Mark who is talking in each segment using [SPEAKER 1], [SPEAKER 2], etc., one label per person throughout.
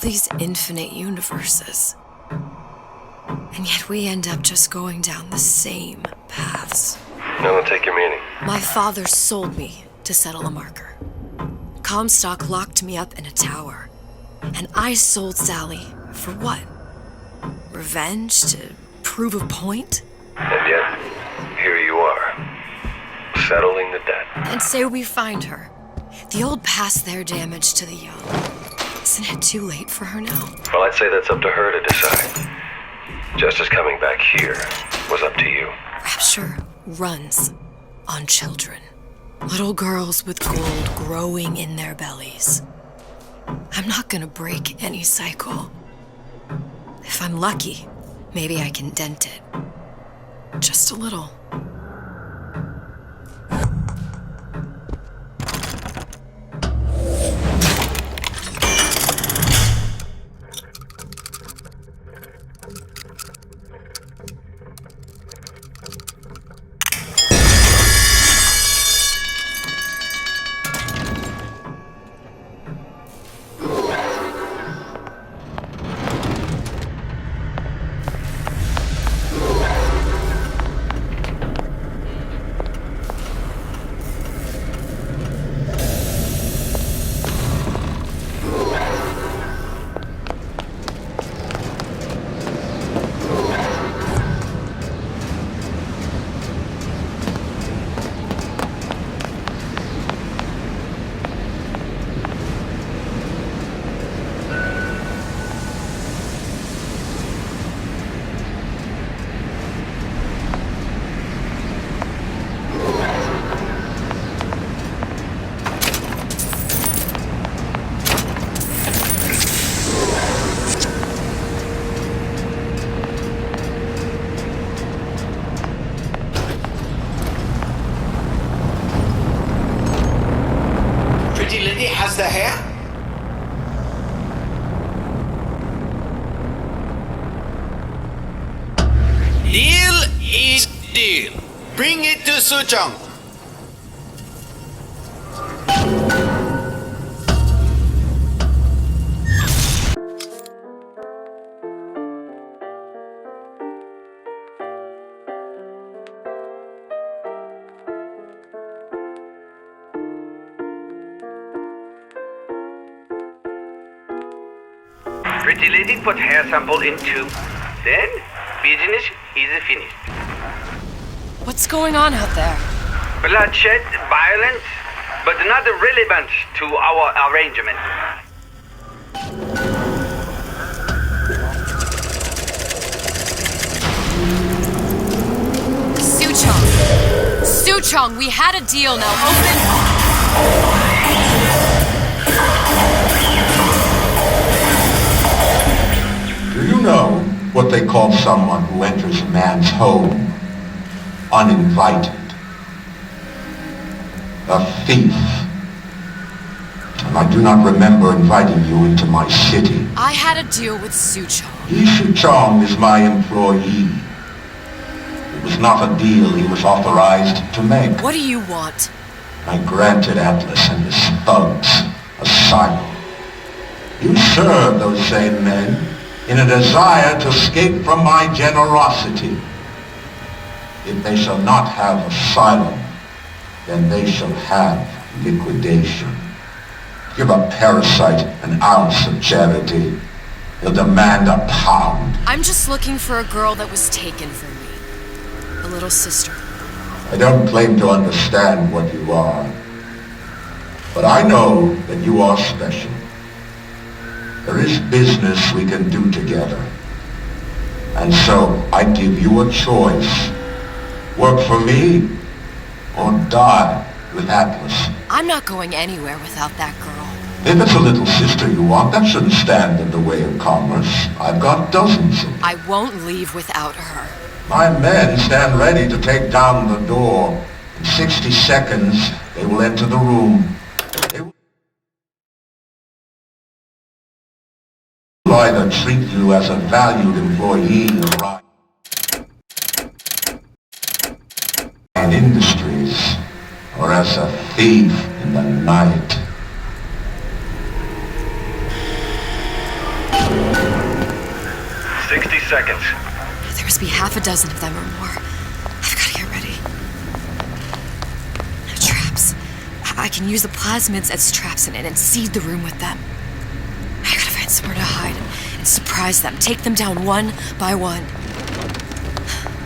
[SPEAKER 1] these infinite universes. And yet we end up just going down the same paths.
[SPEAKER 2] No, don't take your meaning.
[SPEAKER 1] My father sold me to settle a marker. Comstock locked me up in a tower. And I sold Sally for what? Revenge? To prove a point?
[SPEAKER 2] And yet, here you are, settling the debt.
[SPEAKER 1] And say we find her. The old past their damage to the young. Isn't it too late for her now?
[SPEAKER 2] Well, I'd say that's up to her to decide. Justice coming back here was up to you.
[SPEAKER 1] Rapture runs on children. Little girls with gold growing in their bellies. I'm not gonna break any cycle. If I'm lucky, maybe I can dent it. Just a little.
[SPEAKER 3] The hair? Deal is deal. Bring it to Suchong.
[SPEAKER 4] Pretty lady put hair sample in tube. Then, business is finished.
[SPEAKER 1] What's going on out there?
[SPEAKER 4] Bloodshed, violence, but not relevant to our arrangement.
[SPEAKER 1] Suchong, we had a deal, now open...
[SPEAKER 5] Do you know what they call someone who enters a man's home uninvited? A thief. And I do not remember inviting you into my city.
[SPEAKER 1] I had a deal with Suchong.
[SPEAKER 5] Suchong is my employee. It was not a deal he was authorized to make.
[SPEAKER 1] What do you want?
[SPEAKER 5] I granted Atlas and his thugs asylum. You serve those same men in a desire to escape from my generosity. If they shall not have asylum, then they shall have liquidation. Give a parasite an ounce of charity, he'll demand a pound.
[SPEAKER 1] I'm just looking for a girl that was taken from me. A little sister.
[SPEAKER 5] I don't claim to understand what you are, but I know that you are special. There is business we can do together. And so I give you a choice. Work for me or die with Atlas.
[SPEAKER 1] I'm not going anywhere without that girl.
[SPEAKER 5] If it's a little sister you want, that shouldn't stand in the way of commerce. I've got dozens of them.
[SPEAKER 1] I won't leave without her.
[SPEAKER 5] My men stand ready to take down the door. In 60 seconds, they will enter the room. They will either treat you as a valued employee of Industries, or as a thief in the night.
[SPEAKER 2] seconds.
[SPEAKER 1] There must be half a dozen of them or more. I've got to get ready. Traps. I can use the plasmids as traps and seed the room with them. I gotta find somewhere to hide and surprise them. Take them down one by one.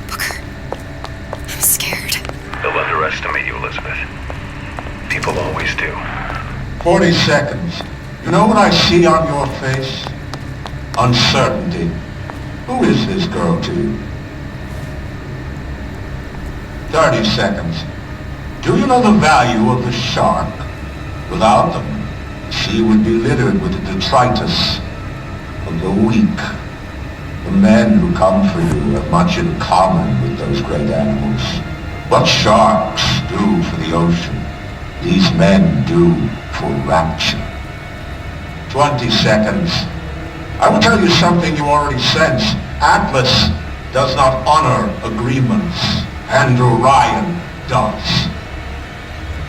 [SPEAKER 1] Booker, I'm scared.
[SPEAKER 2] They'll underestimate you, Elizabeth. People always do.
[SPEAKER 5] 40 seconds. You know what I see on your face? Uncertainty. Who is this girl to you? 30 seconds. Do you know the value of the shark? Without them, the sea would be littered with the detritus of the weak. The men who come for you have much in common with those great animals. What sharks do for the ocean, these men do for rapture. 20 seconds. I will tell you something you already sense. Atlas does not honor agreements, and Orion does.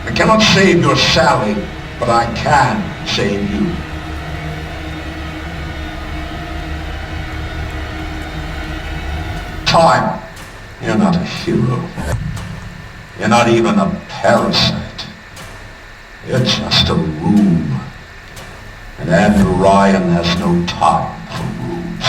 [SPEAKER 5] I cannot save your Sally, but I can save you. Time. You're not a hero. You're not even a parasite. You're just a room. And Orion has no time for rooms.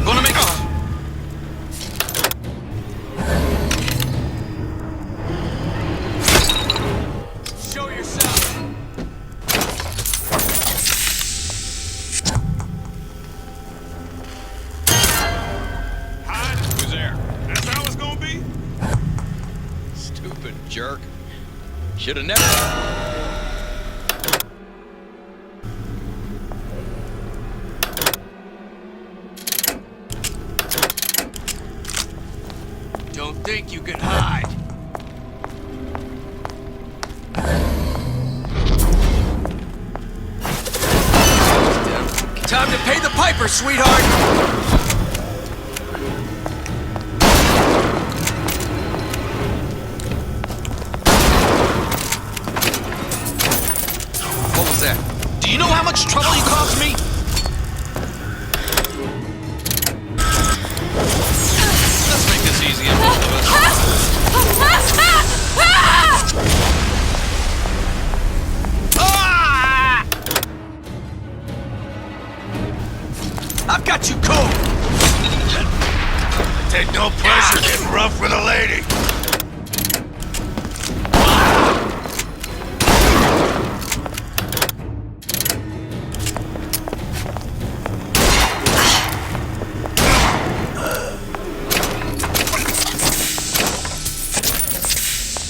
[SPEAKER 3] Gonna make Show yourself.
[SPEAKER 6] Who's there? That's how it's gonna be?
[SPEAKER 3] Stupid jerk. Should have never. Don't think you can hide. Time to pay the piper, sweetheart! What was that? Do you know how much trouble you caused me? Let's make this easy on both of us. Ah! I've got you cold!
[SPEAKER 6] Take no pleasure getting rough with a lady.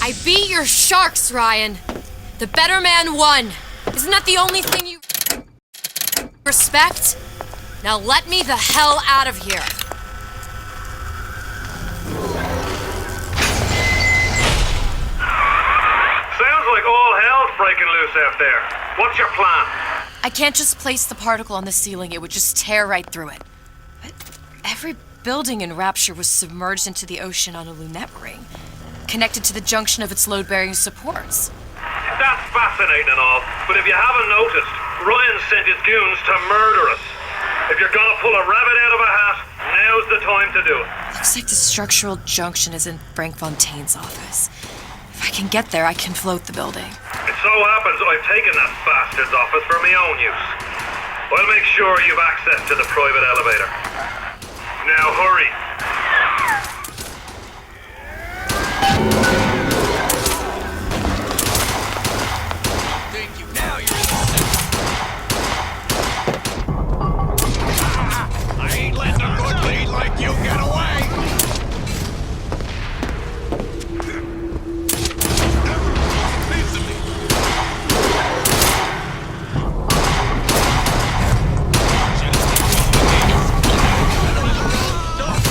[SPEAKER 1] I beat your sharks, Ryan. The better man won. Isn't that the only thing you respect? Now let me the hell out of here.
[SPEAKER 4] Sounds like all hell's breaking loose out there. What's your plan?
[SPEAKER 1] I can't just place the particle on the ceiling. It would just tear right through it. But every building in Rapture was submerged into the ocean on a lunette ring, connected to the junction of its load-bearing supports.
[SPEAKER 4] That's fascinating and all, but if you haven't noticed, Ryan sent his goons to murder us. If you're gonna pull a rabbit out of a hat, now's the time to do it.
[SPEAKER 1] Looks like the structural junction is in Frank Fontaine's office. If I can get there, I can float the building.
[SPEAKER 4] It so happens I've taken that bastard's office for my own use. I'll make sure you've access to the private elevator. Now hurry.
[SPEAKER 3] Thank you. Now you're
[SPEAKER 6] I ain't letting a good lead like you get away. Piece of me. Don't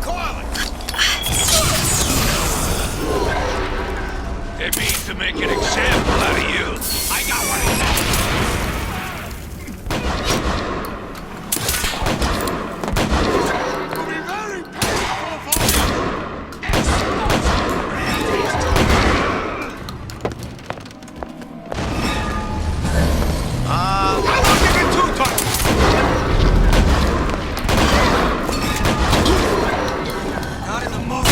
[SPEAKER 6] recoiling. It means to make an example out of you. I got one of them. Will be very painful for you. How long you been too tough?
[SPEAKER 3] Not in the mood to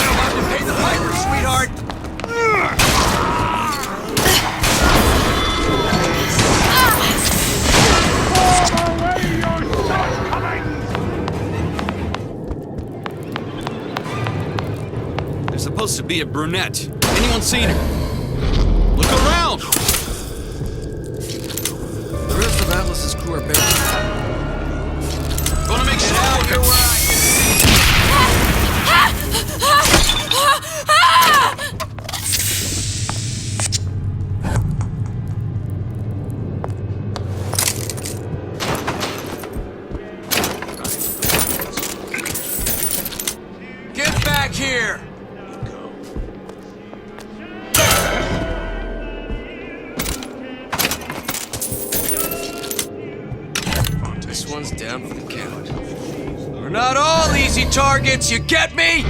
[SPEAKER 3] pay the piper, sweetheart.
[SPEAKER 7] There's supposed to be a brunette. Anyone seen her? Look around! The rest of Atlas's crew are buried. Gonna make sure out here where I
[SPEAKER 3] Get back here! This one's down for the count. We're not all easy targets, you get me?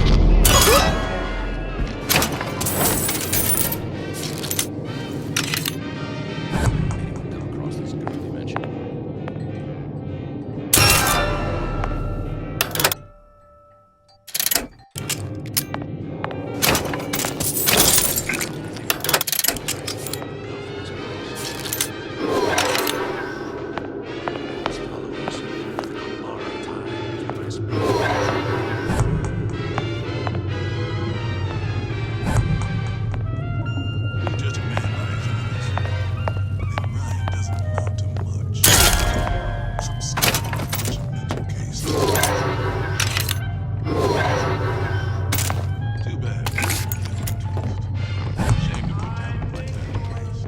[SPEAKER 6] Just a man, then Ryan doesn't amount to much. Some sort mental case. Too bad. Shame to put talent like that to waste.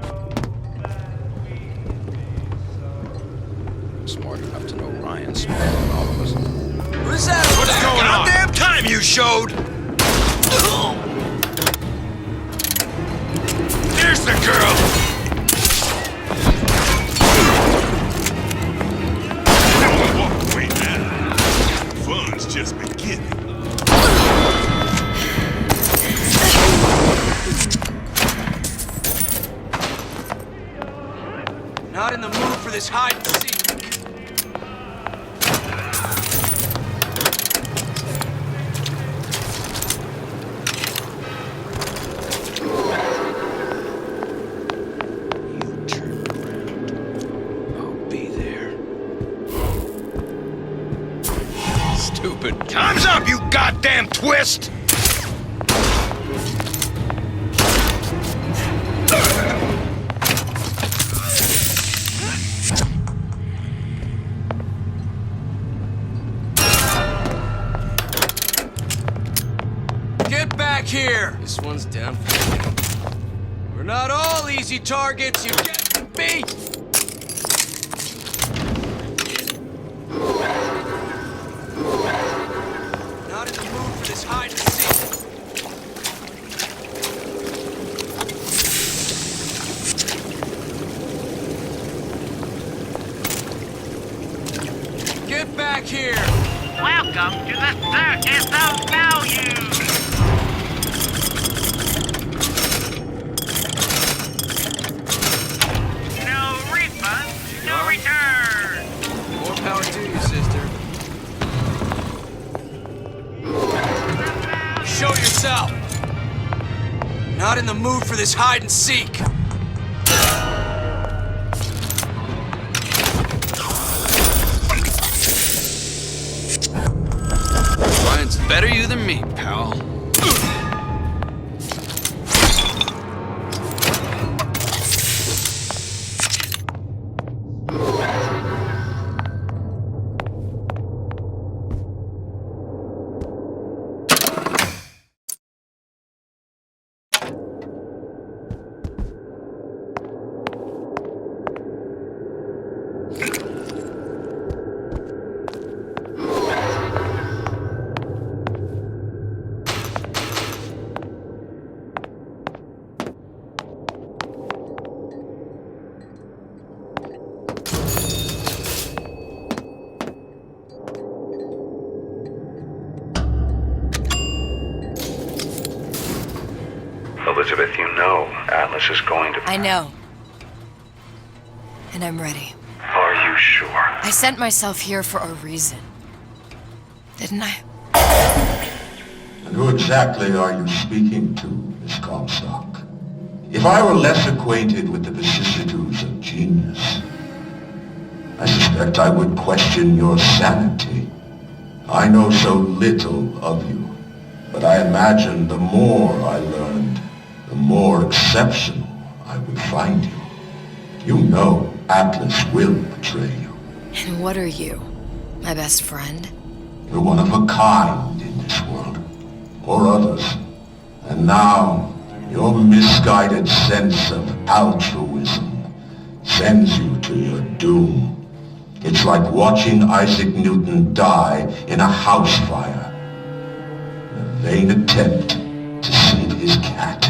[SPEAKER 7] smart enough to know Ryan's smarter than all of us.
[SPEAKER 3] Who's that?
[SPEAKER 6] What's going on? Goddamn time you showed! There's the girl! Don't walk away now. Fun's just beginning.
[SPEAKER 3] Not in the mood for this hide and seek.
[SPEAKER 7] You turn around. I'll be there. Stupid.
[SPEAKER 6] Time's up, you goddamn twist!
[SPEAKER 3] Get back here! This one's down for the count. We're not all easy targets, you get me? Not in the mood for this hide and seek. Get back here!
[SPEAKER 8] Welcome to the Circus of Value! No refund, no return!
[SPEAKER 3] More power to you, sister. Show yourself! Not in the mood for this hide and seek.
[SPEAKER 7] Ryan's better you than me, pal.
[SPEAKER 2] Elizabeth, you know Atlas is going to...
[SPEAKER 1] I know. And I'm ready.
[SPEAKER 2] Are you sure?
[SPEAKER 1] I sent myself here for a reason. Didn't I?
[SPEAKER 5] And who exactly are you speaking to, Miss Comstock? If I were less acquainted with the vicissitudes of genius, I suspect I would question your sanity. I know so little of you, but I imagine the more I learned, the more exceptional I would find you. You know Atlas will betray you.
[SPEAKER 1] And what are you? My best friend?
[SPEAKER 5] You're one of a kind in this world, or others. And now, your misguided sense of altruism sends you to your doom. It's like watching Isaac Newton die in a house fire, in a vain attempt to save his cat.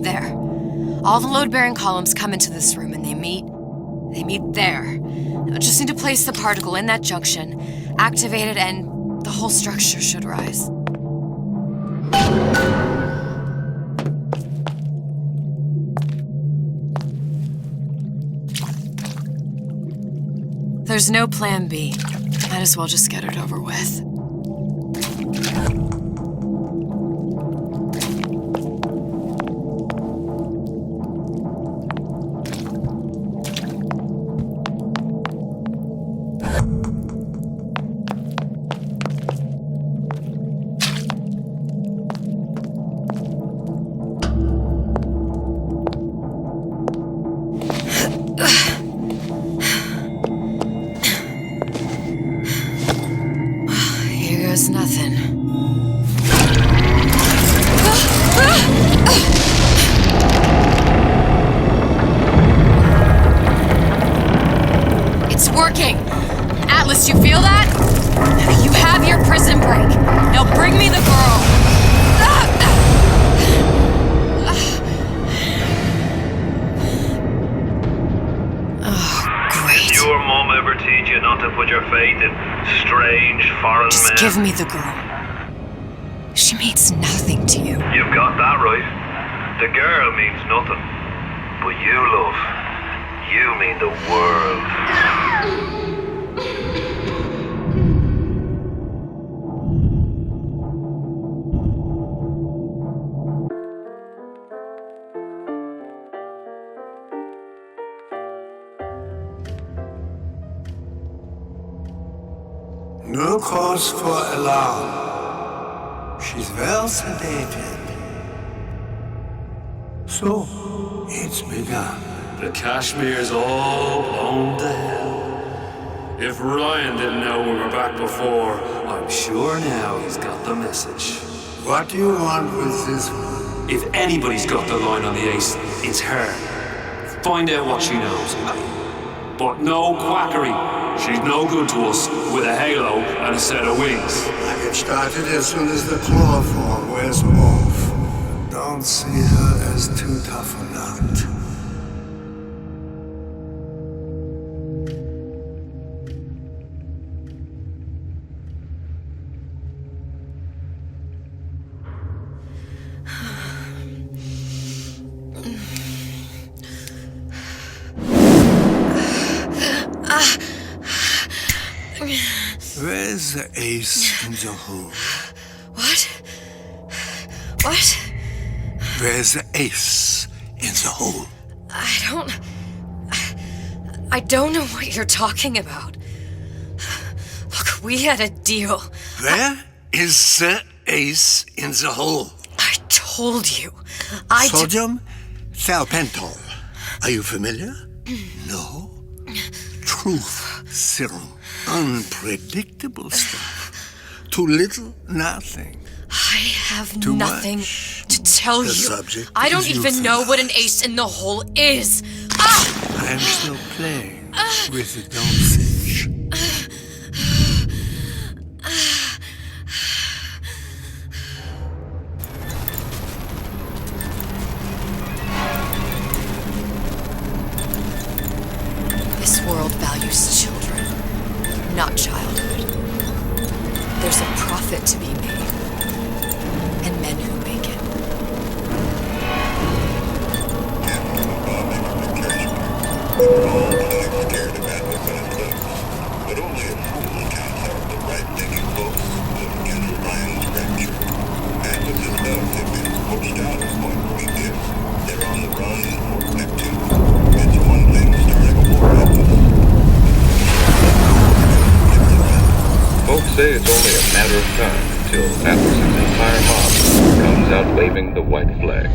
[SPEAKER 1] There. All the load-bearing columns come into this room and they meet there. I just need to place the particle in that junction, activate it, and the whole structure should rise. There's no plan B. Might as well just get it over with. Nothing. It's working! Atlas, you feel that? You have your prison break. Now bring me the girl. Oh, great.
[SPEAKER 4] Did your mom ever teach you not to put your faith in strange foreign
[SPEAKER 1] Just
[SPEAKER 4] men?
[SPEAKER 1] give me the girl. She means nothing to you.
[SPEAKER 4] You've got that right. The girl means nothing. But you, love, you mean the world.
[SPEAKER 9] No cause for alarm. She's well sedated. So, it's begun.
[SPEAKER 10] The Kashmir's all blown to hell. If Ryan didn't know we were back before, I'm sure now he's got the message.
[SPEAKER 9] What do you want with this one?
[SPEAKER 10] If anybody's got the line on the ace, it's her. Find out what she knows. But no quackery. She's no good to us with a halo and a set of wings.
[SPEAKER 9] I get started as soon as the chloroform wears off. Don't see her as too tough a nut. Where's the ace in the hole?
[SPEAKER 1] What? What?
[SPEAKER 9] Where's the ace in the hole?
[SPEAKER 1] I don't know what you're talking about. Look, we had a deal.
[SPEAKER 9] Where is the ace in the hole?
[SPEAKER 1] I told you.
[SPEAKER 9] Sodium thiopental. Are you familiar? No? Truth serum. Unpredictable stuff. Too little, nothing.
[SPEAKER 1] I have
[SPEAKER 9] Too
[SPEAKER 1] nothing
[SPEAKER 9] much.
[SPEAKER 1] to tell
[SPEAKER 9] The
[SPEAKER 1] you.
[SPEAKER 9] subject
[SPEAKER 1] I don't
[SPEAKER 9] is
[SPEAKER 1] even know what an
[SPEAKER 9] euthanized.
[SPEAKER 1] ace in the hole is.
[SPEAKER 9] I am still playing with the dosage.
[SPEAKER 1] This world values children, not childhood. There's a profit to be made, and men who make it.
[SPEAKER 11] But only a fool counts out the right-thinking folks of General Ryan's rapture. And with this stuff, they've been pushed out at point we did. They're on the run for Neptune. It's one thing starting a war atlas.
[SPEAKER 2] Folks say it's only a matter of time until Atlas's entire mob comes out waving the white flag.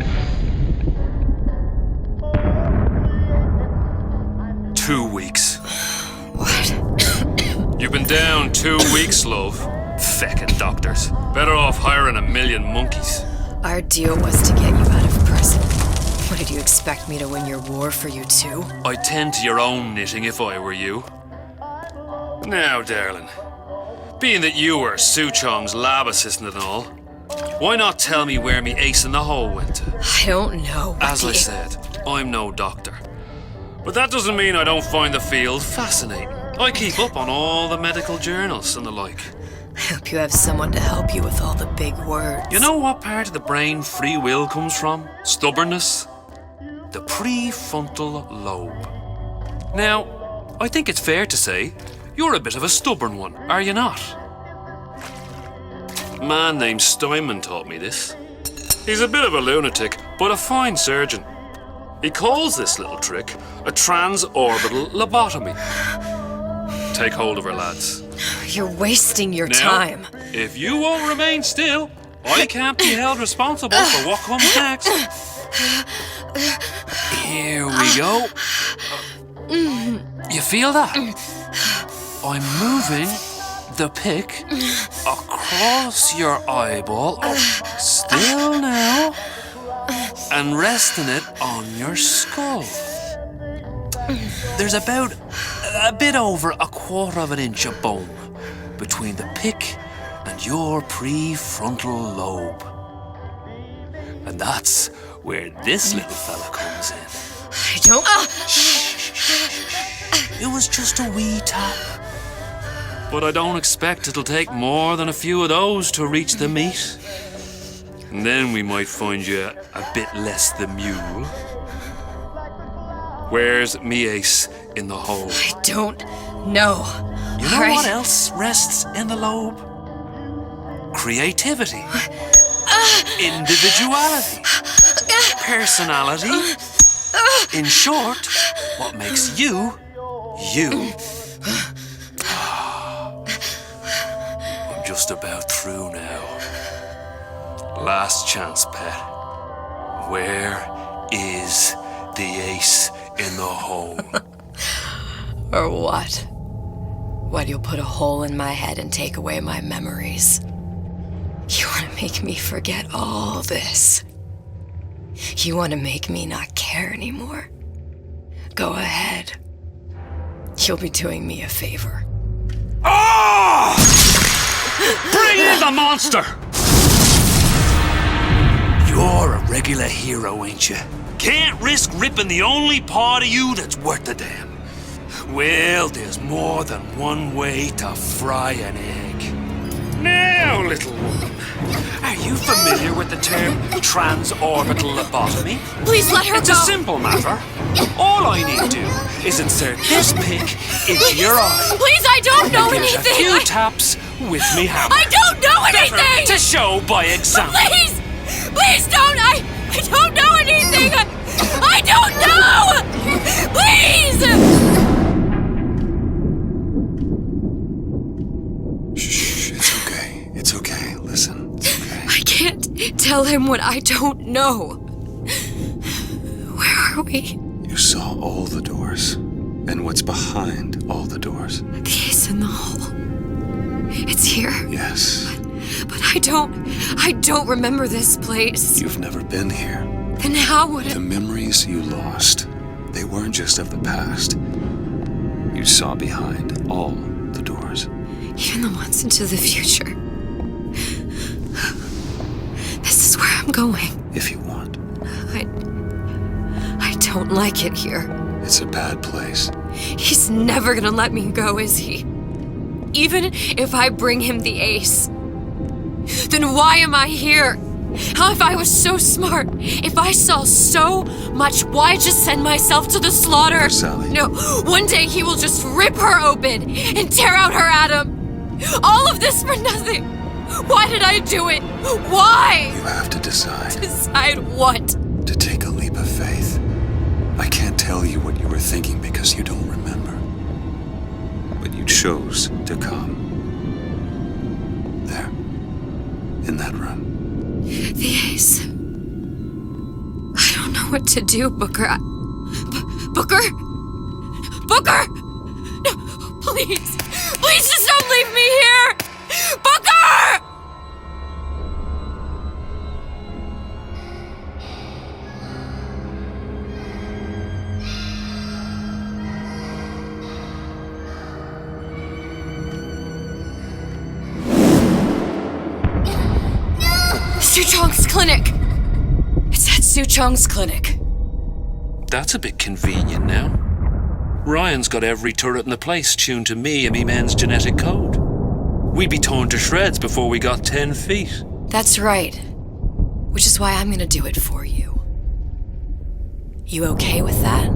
[SPEAKER 10] 2 weeks.
[SPEAKER 1] What?
[SPEAKER 10] You've been down 2 weeks, love. Feckin' doctors. Better off hiring 1,000,000 monkeys.
[SPEAKER 1] Our deal was to get you out of prison. What, did you expect me to win your war for you too?
[SPEAKER 10] I'd tend to your own knitting if I were you. Now, darling, being that you were Su Chong's lab assistant and all, why not tell me where me ace in the hole went to?
[SPEAKER 1] I don't know.
[SPEAKER 10] As I said, I'm no doctor. But that doesn't mean I don't find the field fascinating. I keep up on all the medical journals and the like.
[SPEAKER 1] I hope you have someone to help you with all the big words.
[SPEAKER 10] You know what part of the brain free will comes from? Stubbornness? The prefrontal lobe. Now, I think it's fair to say you're a bit of a stubborn one, are you not? A man named Steinman taught me this. He's a bit of a lunatic, but a fine surgeon. He calls this little trick a transorbital lobotomy. Take hold of her, lads.
[SPEAKER 1] You're wasting your
[SPEAKER 10] Now,
[SPEAKER 1] time.
[SPEAKER 10] If you won't remain still, I can't be held responsible for what comes next. Here we go. You feel that? I'm moving the pick across your eyeball. Oh, still now. And resting it on your skull. There's about a bit over 1/4 of an inch of bone between the pick and your prefrontal lobe. And that's where this little fella comes in.
[SPEAKER 1] I don't...
[SPEAKER 10] It was just a wee tap. But I don't expect it'll take more than a few of those to reach the meat. And then we might find you a bit less the mule. Where's me ace in the hole?
[SPEAKER 1] I don't know.
[SPEAKER 10] You know what else rests in the lobe? Creativity. Individuality. Personality. In short, what makes you, you. I'm just about through now. Last chance, pet. Where is the ace in the hole?
[SPEAKER 1] Or what? What, you'll put a hole in my head and take away my memories? You want to make me forget all this? You want to make me not care anymore? Go ahead. You'll be doing me a favor.
[SPEAKER 10] Ah! Bring in the monster! You're a regular hero, ain't you? Can't risk ripping the only part of you that's worth a damn. Well, there's more than one way to fry an egg. Now, little woman, are you familiar with the term transorbital lobotomy?
[SPEAKER 1] Please let her
[SPEAKER 10] It's
[SPEAKER 1] go!
[SPEAKER 10] a simple matter. All I need to do is insert this pick into your eye.
[SPEAKER 1] Please, I don't know
[SPEAKER 10] and give
[SPEAKER 1] anything!
[SPEAKER 10] a few taps with me hammer.
[SPEAKER 1] I don't know anything!
[SPEAKER 10] To show by example.
[SPEAKER 1] Please! Please don't! I don't know anything! I don't know! Please!
[SPEAKER 6] Shh, it's okay. It's okay. Listen, it's okay.
[SPEAKER 1] I can't tell him what I don't know. Where are we?
[SPEAKER 6] You saw all the doors. And what's behind all the doors.
[SPEAKER 1] The ace in the hole. It's here.
[SPEAKER 6] Yes.
[SPEAKER 1] But I don't remember this place.
[SPEAKER 6] You've never been here.
[SPEAKER 1] Then how would
[SPEAKER 6] The
[SPEAKER 1] it?
[SPEAKER 6] memories you lost
[SPEAKER 12] They weren't just of the past. You saw behind all the doors.
[SPEAKER 1] Even the ones into the future. This is where I'm going.
[SPEAKER 12] If you want.
[SPEAKER 1] I don't like it here.
[SPEAKER 12] It's a bad place.
[SPEAKER 1] He's never gonna let me go, is he? Even if I bring him the ace. Then why am I here? How if I was so smart? If I saw so much, why just send myself to the slaughter?
[SPEAKER 12] Sally.
[SPEAKER 1] No, one day he will just rip her open and tear out her atom. All of this for nothing. Why did I do it? Why?
[SPEAKER 12] You have to decide.
[SPEAKER 1] Decide what?
[SPEAKER 12] To take a leap of faith. I can't tell you what you were thinking because you don't remember. But you chose to come. There. In that room.
[SPEAKER 1] The ace. I don't know what to do, Booker. Booker? Booker! No, please. Please just don't leave me here! Booker! Suchong's clinic! It's at Suchong's clinic.
[SPEAKER 10] That's a bit convenient now. Ryan's got every turret in the place tuned to me and me men's genetic code. We'd be torn to shreds before we got 10 feet.
[SPEAKER 1] That's right. Which is why I'm gonna do it for you. You okay with that?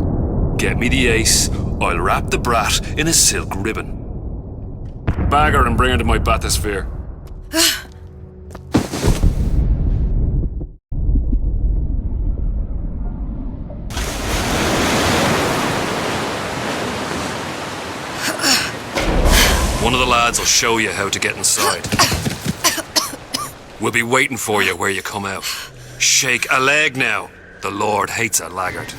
[SPEAKER 10] Get me the ace. I'll wrap the brat in a silk ribbon. Bag her and bring her to my bathysphere. One of the lads will show you how to get inside. We'll be waiting for you where you come out. Shake a leg now. The Lord hates a laggard.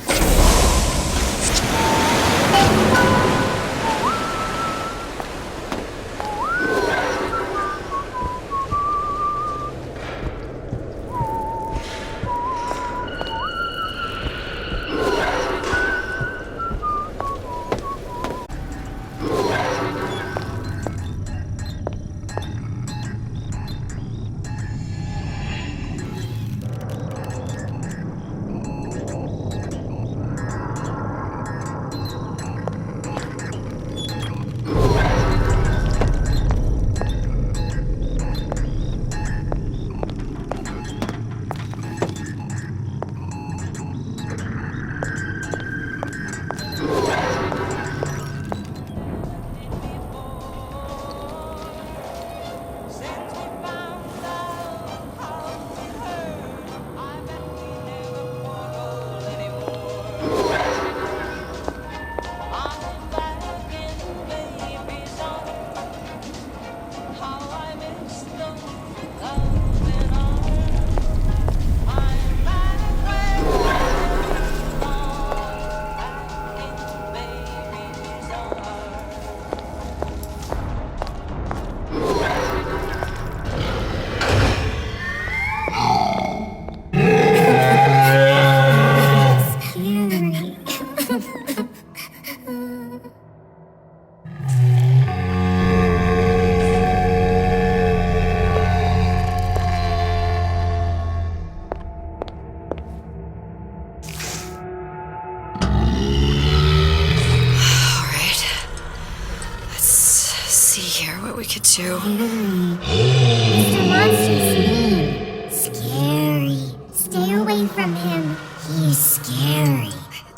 [SPEAKER 13] Mr. Monster's mean. Scary. Stay away from him. He's scary.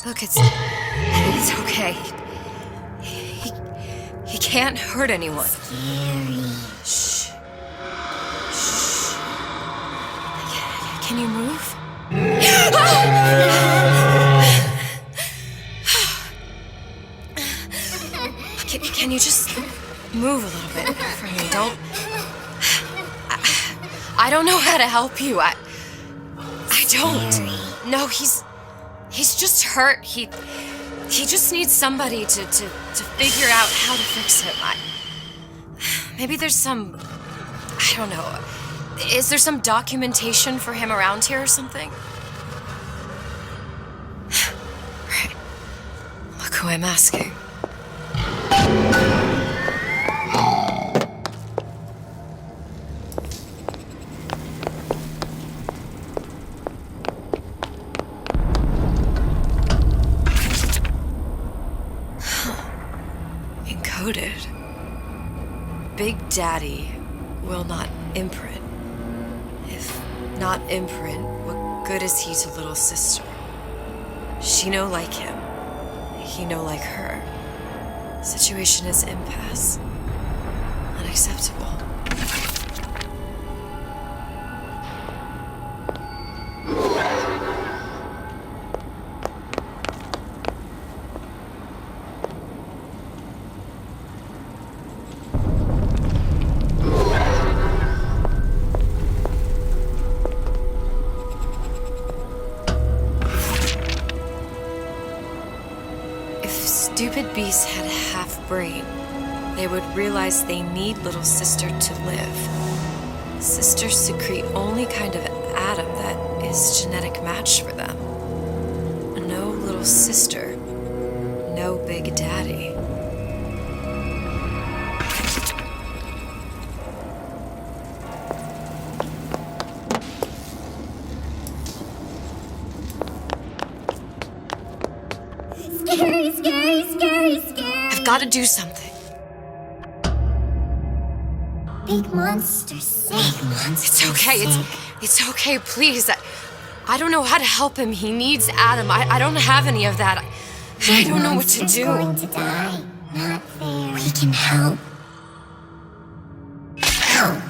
[SPEAKER 1] Look, it's okay. He can't hurt anyone.
[SPEAKER 13] Scary.
[SPEAKER 1] Shh. Shh. Can you move? Can you just move a little bit for me? I don't know how to help you. I don't. No, he's just hurt. He just needs somebody to figure out how to fix him. Maybe there's some, I don't know. Is there some documentation for him around here or something? Right. why I'm asking. Encoded. Big Daddy will not imprint. If not imprint, what good is he to little sister? She no like him. He no like her. Situation is impasse. Unacceptable. Stupid beasts had a half brain. They would realize they need little sister to live. Sisters secrete only kind of atom that is genetic match for them. No little sister. No Big Daddy.
[SPEAKER 13] Scary, scary, scary, scary.
[SPEAKER 1] I've got to do something.
[SPEAKER 13] Big monster sick.
[SPEAKER 1] It's okay. It's okay. Please. I don't know how to help him. He needs Adam. I don't have any of that. I don't know what to do.
[SPEAKER 13] Going to die. Not fair. We can help. Help.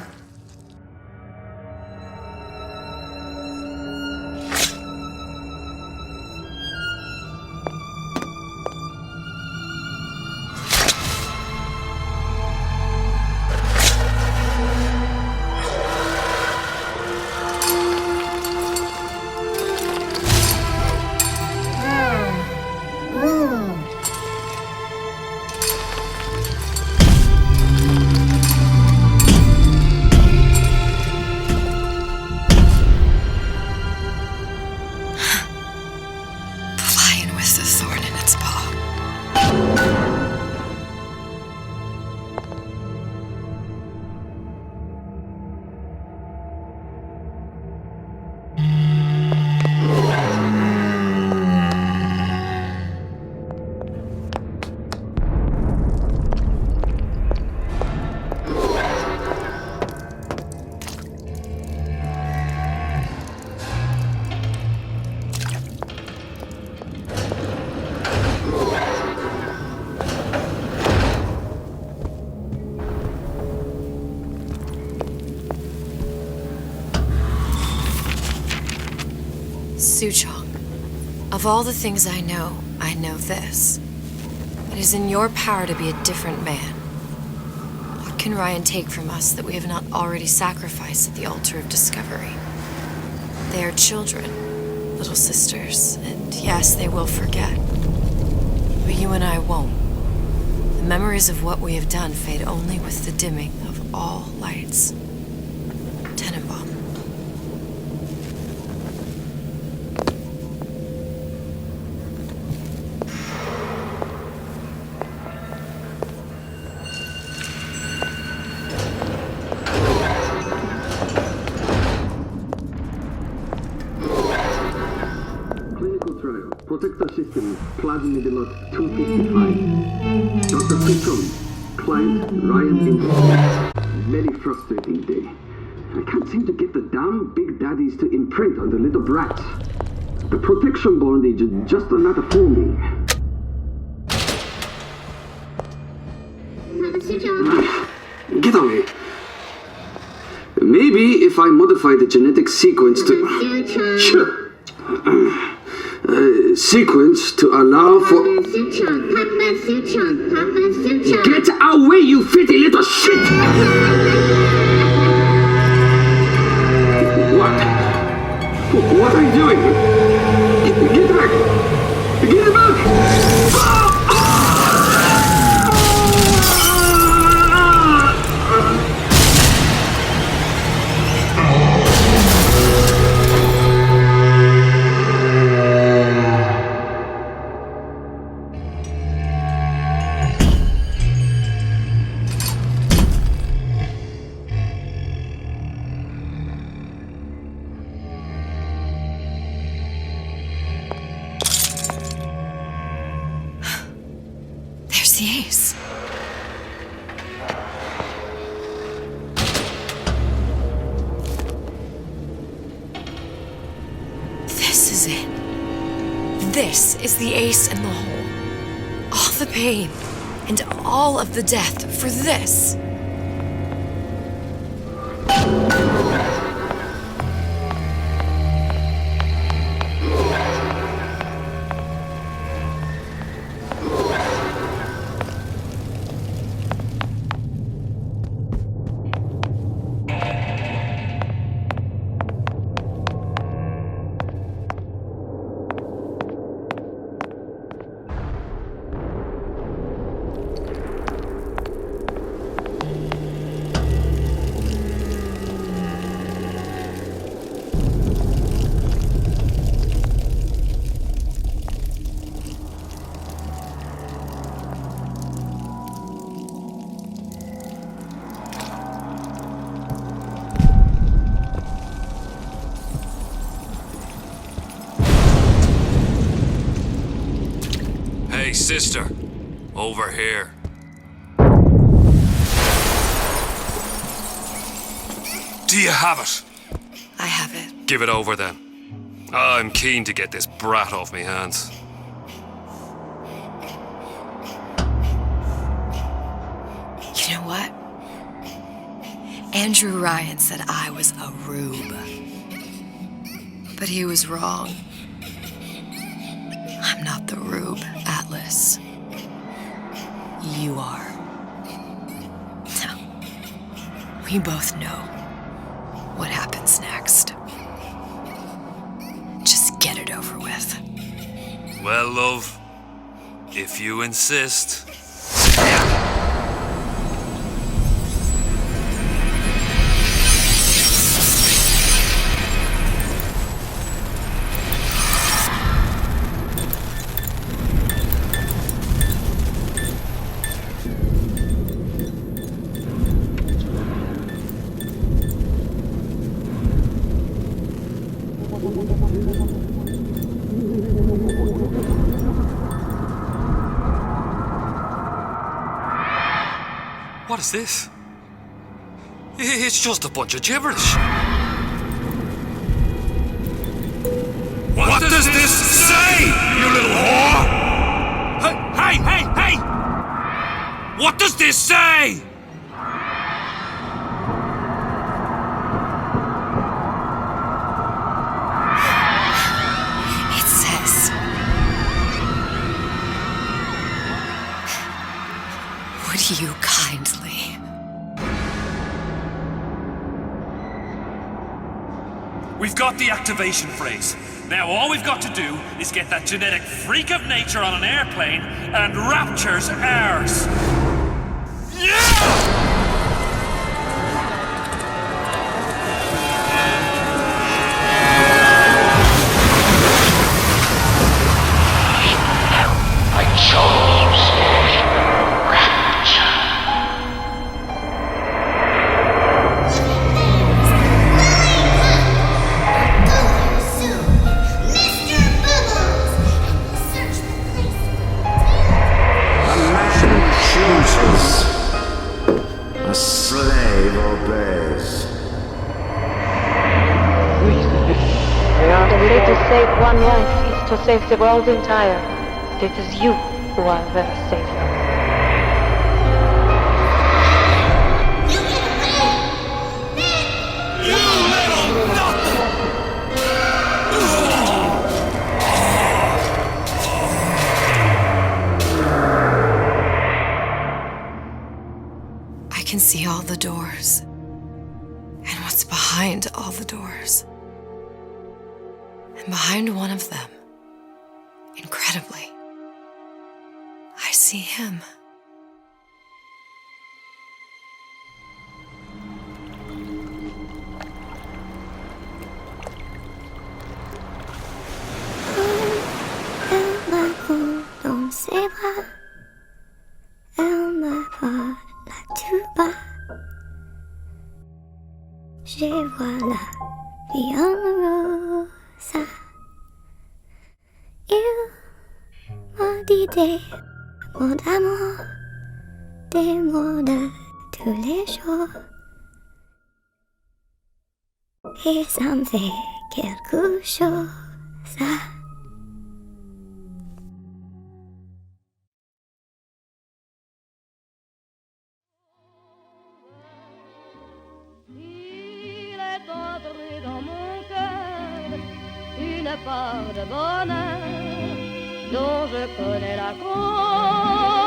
[SPEAKER 1] Suchong, of all the things I know this. It is in your power to be a different man. What can Ryan take from us that we have not already sacrificed at the altar of discovery? They are children, little sisters, and yes, they will forget. But you and I won't. The memories of what we have done fade only with the dimming of all lights. Tenenbaum.
[SPEAKER 14] Protector system, plasmid lot 255. Dr. Patron, client Ryan Inc. Very frustrating day. I can't seem to get the damn Big Daddies to imprint on the little brats. The protection bondage is just another forming. Get away. Maybe if I modify the genetic sequence to... Sure. Sequence to allow for... Get away, you filthy little shit! What? What are you doing? Get back! Get back!
[SPEAKER 1] the ace. This is it. This is the ace in the hole. All the pain and all of the death for this.
[SPEAKER 10] Hey, sister. Over here. Do you have it?
[SPEAKER 1] I have it.
[SPEAKER 10] Give it over then. I'm keen to get this brat off me hands.
[SPEAKER 1] You know what? Andrew Ryan said I was a rube. But he was wrong. I'm not the rube, Atlas. You are. No. We both know what happens next. Just get it over with.
[SPEAKER 10] Well, love, if you insist. What is this? It's just a bunch of gibberish. What does this say, you little whore? Hey! What does this say?
[SPEAKER 1] It says, would you kindly?
[SPEAKER 15] We've got the activation phrase. Now all we've got to do is get that genetic freak of nature on an airplane and rapture's ours. Yeah!
[SPEAKER 16] A slave obeys.
[SPEAKER 17] The way to save one life is to save the world entire. It is you who are the savior.
[SPEAKER 1] I can see all the doors and what's behind all the doors. And behind one of them, incredibly, I see him.
[SPEAKER 13] Dans ses bras, elle me prend la tuba. Je vois la vie en rose. Il m'a dit des mots d'amour, des mots de tous les jours. Et ça me fait quelque chose, ça.
[SPEAKER 18] Il est entré dans mon cœur une part de bonheur dont je connais la cause.